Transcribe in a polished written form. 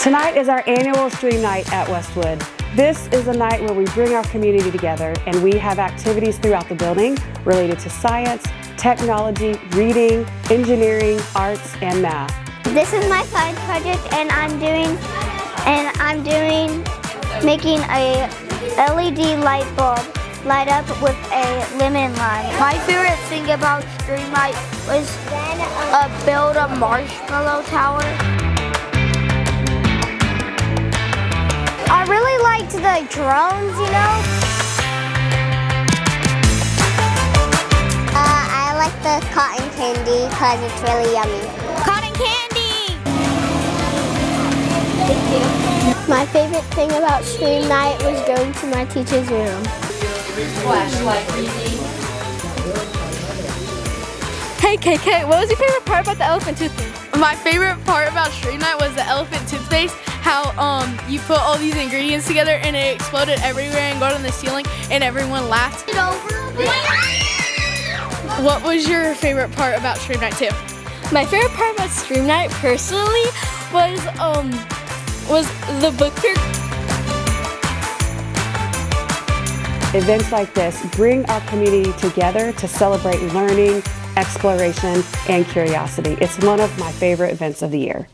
Tonight is our annual Stream Night at Westwood. This is a night where we bring our community together and we have activities throughout the building related to science, technology, reading, engineering, arts, and math. This is my science project and I'm making a LED light bulb light up with a lemon lime. My favorite thing about Stream Night was build a marshmallow tower. I really liked the drones, you know. I like the cotton candy because it's really yummy. Cotton candy! Thank you. My favorite thing about Stream Night was going to my teacher's room. Flashlight reading. Hey KK, what was your favorite part about the elephant toothpaste? My favorite part about Stream Night was the elephant toothpaste. How you put all these ingredients together and it exploded everywhere and got on the ceiling and everyone laughed. Get over it. What was your favorite part about Stream Night too? My favorite part about Stream Night personally was the book fair. Events like this bring our community together to celebrate learning, exploration, and curiosity. It's one of my favorite events of the year.